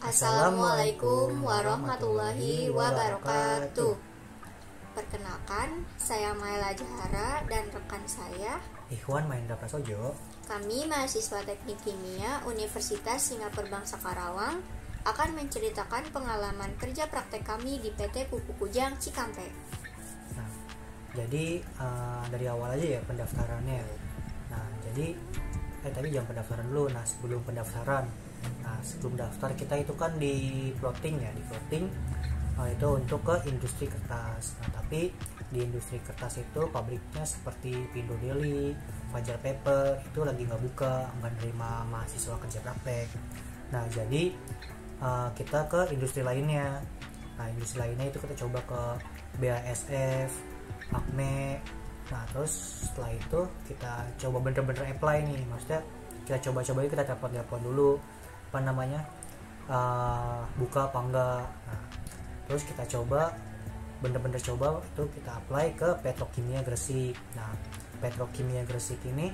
Assalamualaikum warahmatullahi wabarakatuh. Perkenalkan, saya Maela Jahara dan rekan saya Ikhwan Mahendra Prasojo. Kami mahasiswa Teknik Kimia Universitas Singapura Bangsa Karawang akan menceritakan pengalaman kerja praktek kami di PT Pupuk Kujang Cikampek. Nah, jadi dari awal aja ya pendaftarannya. Nah, jadi tadi jam pendaftaran dulu. Nah, sebelum pendaftaran, sebelum daftar kita itu kan di plotting itu untuk ke industri kertas. Nah, tapi di industri kertas itu pabriknya seperti Pindo Deli, Fajar Paper itu lagi nggak buka, nggak nerima mahasiswa kerja praktek. Nah, jadi kita ke industri lainnya. Nah, industri lainnya itu kita coba ke BASF, Acme. Nah, terus setelah itu kita coba bener-bener apply nih, maksudnya kita coba-coba, kita telepon dulu buka apa enggak. Nah, terus kita coba bener-bener coba itu kita apply ke Petrokimia Gresik. Nah, Petrokimia Gresik ini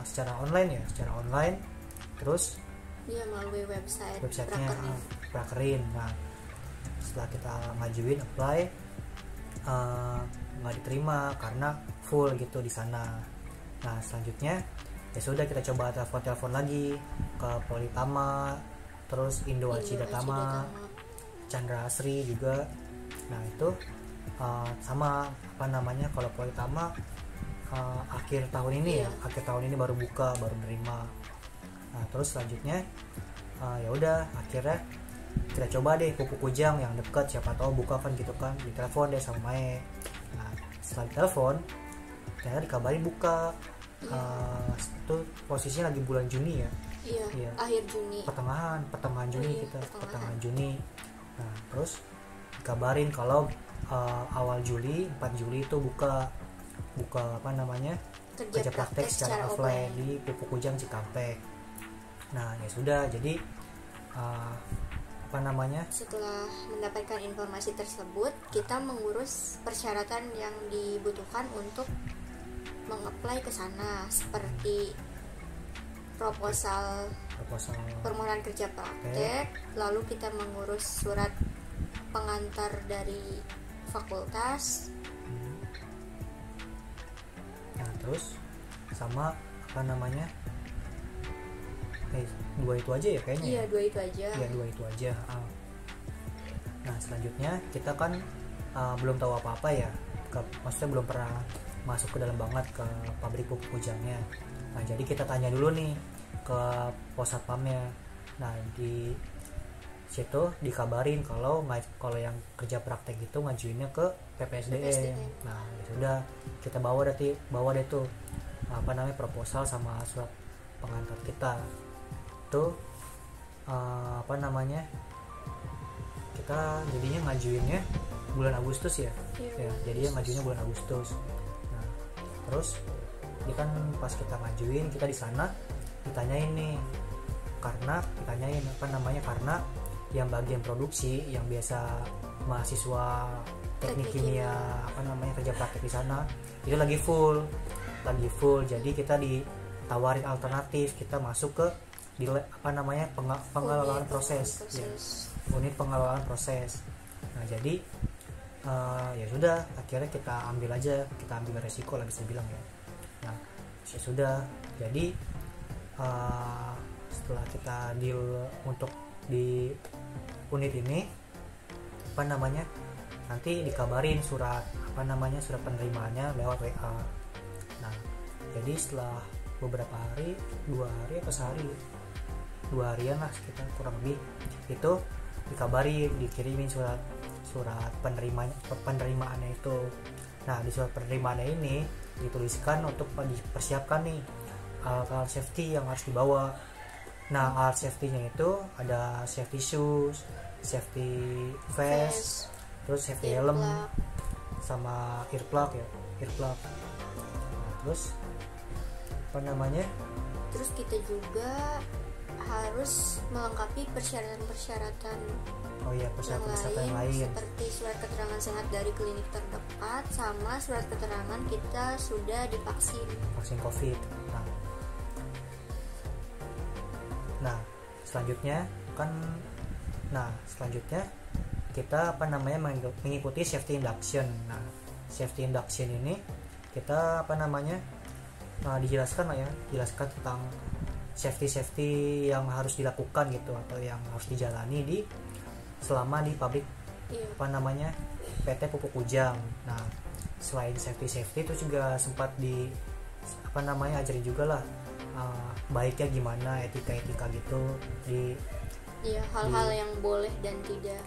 secara online. Terus dia melalui websitenya Prakerin. Nah, setelah kita ngajuin apply, nggak diterima karena full gitu di sana. Nah, selanjutnya ya sudah, kita coba telepon lagi ke Politama, terus Indo Acidatama, Chandra Asri juga. Nah, itu sama kalau Politama akhir tahun ini akhir tahun ini baru buka, baru nerima. Nah, terus selanjutnya ya udah, akhirnya kita coba deh Pupuk Kujang yang dekat, siapa tahu buka kan gitu kan. Ditelepon deh sama Mae. Nah, setelah ditelepon ternyata dikabarin buka. Itu posisinya lagi bulan Juni ya. Iya. Akhir Juni. Pertengahan Juni pertengahan Juni. Nah, terus dikabarin kalau awal Juli, 4 Juli itu buka kerja praktek secara offline di Pupuk Kujang Cikampek. Nah, ya sudah, jadi setelah mendapatkan informasi tersebut, kita mengurus persyaratan yang dibutuhkan untuk mengapply ke sana, seperti proposal permohonan kerja praktek, lalu kita mengurus surat pengantar dari fakultas. Nah, terus sama dua itu aja ya kayaknya. Iya, dua itu aja. Nah, selanjutnya kita kan belum tahu apa-apa ya, maksudnya belum pernah masuk ke dalam banget ke pabrik pupuk kujangnya. Nah, jadi kita tanya dulu nih ke pos satpamnya. Nah, di situ dikabarin kalau yang kerja praktek itu ngajuinnya ke PPSDM. Nah, ya sudah, kita bawa deh tuh proposal sama surat pengantar kita. Itu kita jadinya ngajuinnya bulan Agustus ya. Jadinya ngajuinnya bulan Agustus. Nah, terus ini kan pas kita ngajuin, kita di sana ditanyain karena yang bagian produksi yang biasa mahasiswa teknik kimia kerja praktek di sana itu lagi full. Jadi kita ditawarin alternatif, kita masuk ke pengelolaan proses. Unit pengelolaan proses. Nah, jadi ya sudah, akhirnya kita ambil resiko lah, bisa bilang ya. Nah, ya sudah, jadi setelah kita deal untuk di unit ini nanti dikabarin surat penerimaannya lewat WA. Nah, jadi setelah beberapa hari, 2 harian lah sekitar, kurang lebih itu dikirimin surat penerimaannya itu. Nah, di surat penerimaannya ini dituliskan untuk dipersiapkan nih alat safety yang harus dibawa. Nah, alat safety-nya itu ada safety shoes, safety vest, terus safety helm, sama earplug. Nah, terus terus kita juga harus melengkapi persyaratan yang lain, seperti surat keterangan sehat dari klinik terdekat sama surat keterangan kita sudah divaksin COVID. Nah, selanjutnya kan Nah selanjutnya kita mengikuti safety induction. Nah safety induction ini kita dijelaskan tentang safety yang harus dilakukan gitu, atau yang harus dijalani selama di pabrik PT Pupuk Kujang. Nah selain safety itu juga sempat ajarin juga lah baiknya gimana, etika gitu hal-hal yang boleh dan tidak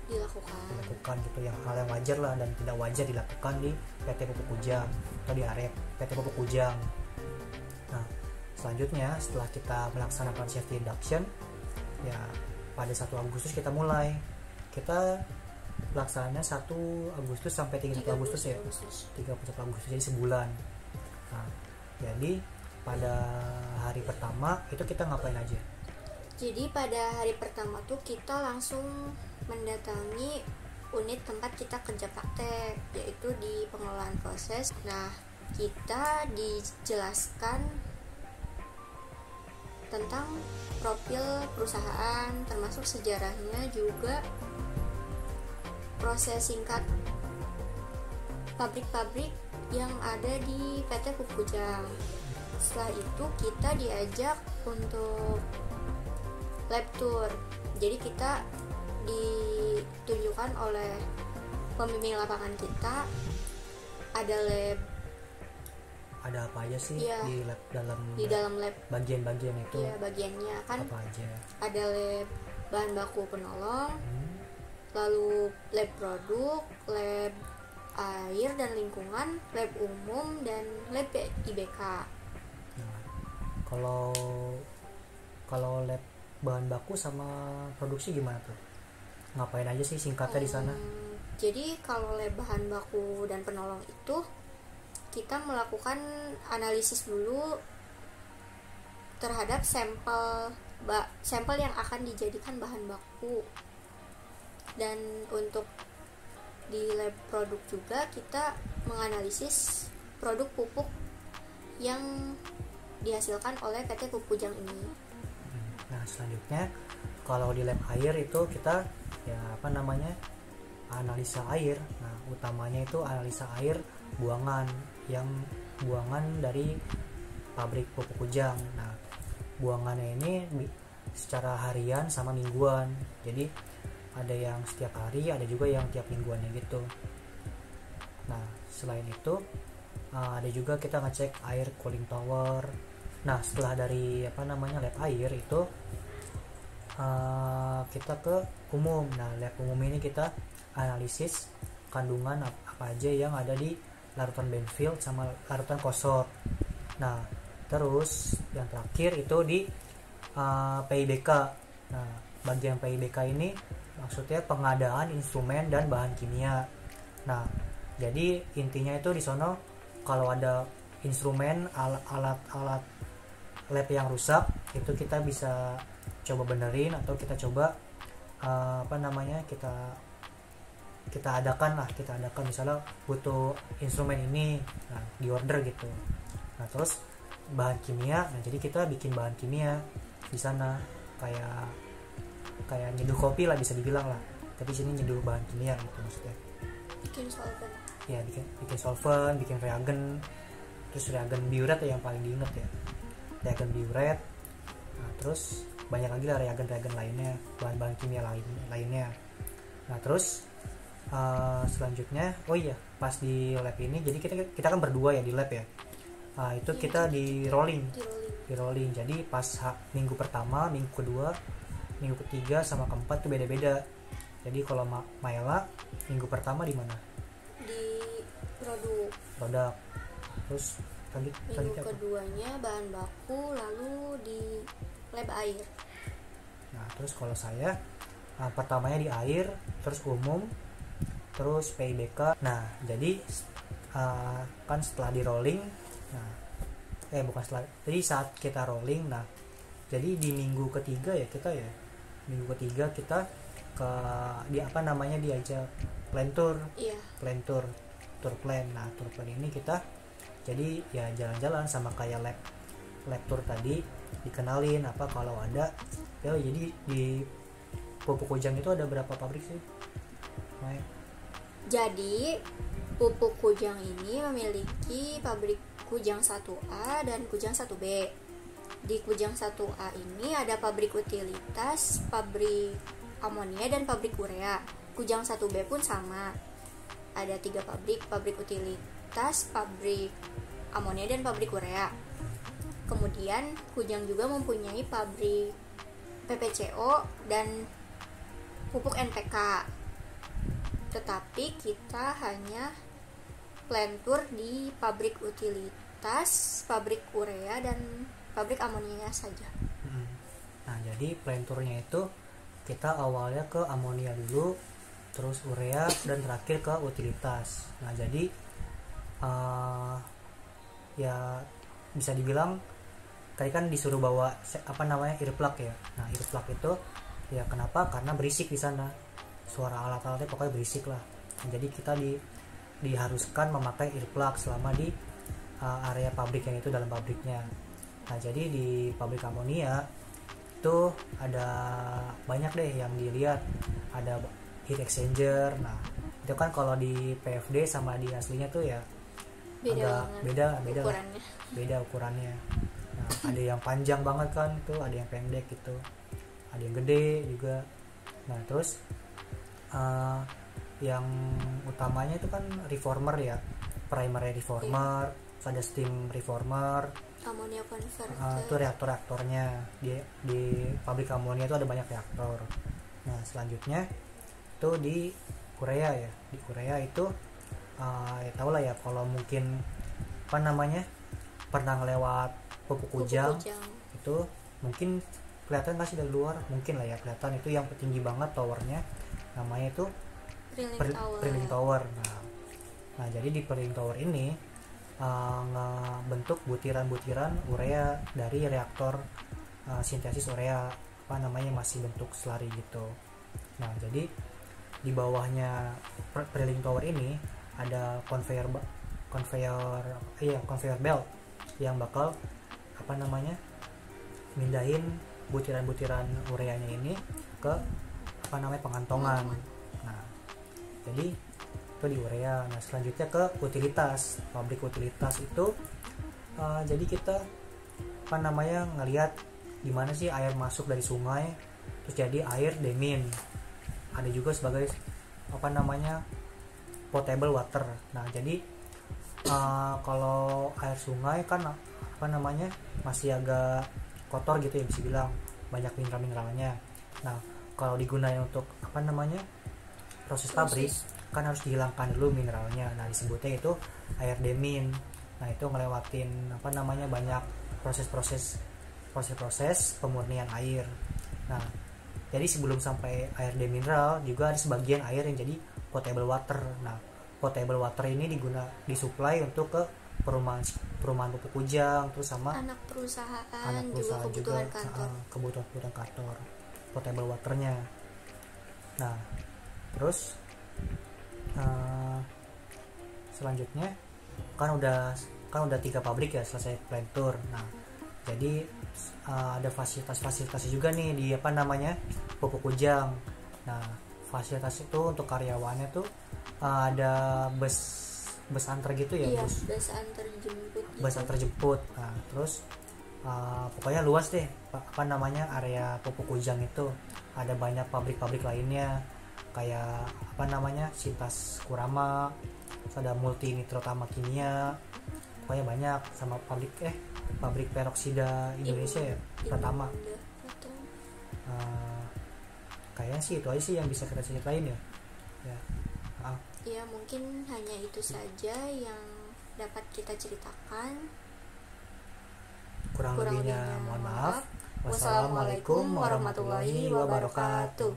dilakukan gitu, yang hal yang wajar lah dan tidak wajar dilakukan di PT Pupuk Kujang atau di area PT Pupuk Kujang. Nah selanjutnya setelah kita melaksanakan safety induction ya, pada 1 Agustus kita pelaksananya 1 Agustus sampai 31 Agustus ya, 31 Agustus, jadi sebulan. Nah jadi pada hari pertama itu kita ngapain aja? Jadi pada hari pertama tuh kita langsung mendatangi unit tempat kita kerja praktek, yaitu di pengelolaan proses. Nah kita dijelaskan tentang profil perusahaan, termasuk sejarahnya, juga proses singkat pabrik-pabrik yang ada di PT Pupuk Kujang. Setelah itu kita diajak untuk lab tour. Jadi kita ditunjukkan oleh pembimbing lapangan kita, ada lab, ada apa aja sih di lab, di dalam lab, bagian-bagian itu bagiannya kan apa aja? Ada lab bahan baku penolong, lalu lab produk, lab air dan lingkungan, lab umum, dan lab IBK. Nah, kalau lab bahan baku sama produksi gimana tuh? Ngapain aja sih singkatnya di sana? Jadi kalau lab bahan baku dan penolong itu kita melakukan analisis dulu terhadap sampel yang akan dijadikan bahan baku. Dan untuk di lab produk juga kita menganalisis produk pupuk yang dihasilkan oleh PT Pupuk Kujang ini. Nah selanjutnya kalau di lab air itu kita analisa air. Nah utamanya itu analisa air buangan dari pabrik Pupuk Kujang. Nah buangannya ini secara harian sama mingguan, jadi ada yang setiap hari, ada juga yang tiap mingguannya gitu. Nah selain itu ada juga kita ngecek air cooling tower. Nah setelah dari lab air itu kita ke umum. Nah lab umum ini kita analisis kandungan apa aja yang ada di larutan Benfield sama larutan Kosor. Nah terus yang terakhir itu di PIBK. Nah bagian PIBK ini maksudnya pengadaan instrumen dan bahan kimia. Nah jadi intinya itu di sono kalau ada instrumen, alat lab yang rusak itu kita bisa coba benerin, atau kita coba kita adakan misalnya butuh instrumen ini, nah di order gitu. Nah terus bahan kimia, nah jadi kita bikin bahan kimia di sana, kayak nyeduh kopi lah bisa dibilang lah, tapi sini nyeduh bahan kimia gitu maksudnya. Bikin solvent. Ya bikin solvent, bikin reagen, terus reagen biuret yang paling diingat ya, reagen biuret. Nah terus banyak lagi lah reagen lainnya, bahan-bahan kimia lainnya. Nah terus selanjutnya pas di lab ini, jadi kita kan berdua ya di lab ya. Itu kita di rolling. Jadi pas minggu pertama, minggu kedua, minggu ketiga sama keempat tuh beda-beda. Jadi kalau Maela minggu pertama di mana? Di produk. Terus minggu keduanya bahan baku, lalu di lab air. Nah terus kalau saya pertamanya di air, terus umum, terus PIBK. Nah jadi kan setelah di rolling, jadi saat kita rolling, nah jadi di minggu ketiga kita diajak plan tour. Plan tour plan. Nah tour plan ini kita jadi ya jalan-jalan sama kayak lab tour tadi, dikenalin kalau ada ya. Jadi pupuk kujang itu ada berapa pabrik sih, Mai? Jadi pupuk kujang ini memiliki pabrik Kujang 1A dan Kujang 1B. Di Kujang 1A ini ada pabrik utilitas, pabrik amonia, dan pabrik urea. Kujang 1B pun sama. Ada 3 pabrik utilitas, pabrik amonia, dan pabrik urea. Kemudian Kujang juga mempunyai pabrik PPCO dan pupuk NPK. Tetapi kita hanya plantur di pabrik utilitas, pabrik urea, dan pabrik amonia saja. Nah, jadi planturnya itu kita awalnya ke amonia dulu, terus urea, dan terakhir ke utilitas. Nah, jadi ya bisa dibilang tadi kan disuruh bawa ear plug ya. Nah, ear plug itu ya kenapa? Karena berisik di sana. Suara alat-alatnya pokoknya berisik lah. Nah, jadi kita diharuskan memakai earplug selama di area pabrik yang itu dalam pabriknya. Nah, jadi di pabrik amonia itu ada banyak deh yang dilihat, ada heat exchanger. Nah, itu kan kalau di PFD sama di aslinya tuh ya beda ukurannya. Nah, ada yang panjang banget kan tuh, ada yang pendek gitu, ada yang gede juga. Nah, terus yang utamanya itu kan reformer ya, primary reformer, ada steam reformer, amonia converter. Itu reaktornya di pabrik amonia itu ada banyak reaktor. Nah, selanjutnya itu di urea ya. Di urea itu ya tau lah ya, kalau mungkin pernah lewat pupuk kujang itu mungkin kelihatan nggak sih dari luar, mungkin lah ya kelihatan, itu yang tinggi banget towernya, namanya itu Preling Tower. Nah, jadi di Preling Tower ini ngebentuk butiran-butiran urea dari reaktor sintesis urea masih bentuk slurry gitu. Nah, jadi di bawahnya Preling Tower ini ada conveyor belt yang bakal mindahin butiran-butiran ureanya ini ke pengantongan. Nah, jadi itu di urea. Nah, selanjutnya ke utilitas. Pabrik utilitas itu jadi kita ngelihat gimana sih air masuk dari sungai terus jadi air demin. Ada juga sebagai potable water. Nah, jadi kalau air sungai kan masih agak kotor gitu ya, bisa bilang banyak mineral-mineralnya. Nah, kalau digunakan untuk proses pabrik kan harus dihilangkan dulu mineralnya. Nah, disebutnya itu air demin. Nah, itu ngelewatin banyak proses pemurnian air. Nah, jadi sebelum sampai air demineral juga ada sebagian air yang jadi potable water. Nah, potable water ini disuplai untuk ke perumahan pupuk kujang, terus sama anak perusahaan juga kebutuhan kantor potable waternya. Nah, terus selanjutnya kan udah 3 pabrik ya selesai plantur. Nah, jadi ada fasilitas juga nih di pupuk kujang. Nah, fasilitas itu untuk karyawannya tuh ada bus antar gitu ya. Iya, bus antar jemput. Nah, terus pokoknya luas deh area pupuk kujang itu. Ada banyak pabrik-pabrik lainnya kayak Sintas Kurama, ada Multi Nitrotama Kimia, pokoknya banyak, sama pabrik peroksida Indonesia ya, pertama. Kayaknya sih itu aja sih yang bisa kita ceritain ya. Ya, mungkin hanya itu saja yang dapat kita ceritakan. Kurang lebihnya mohon maaf. Wassalamualaikum warahmatullahi wabarakatuh.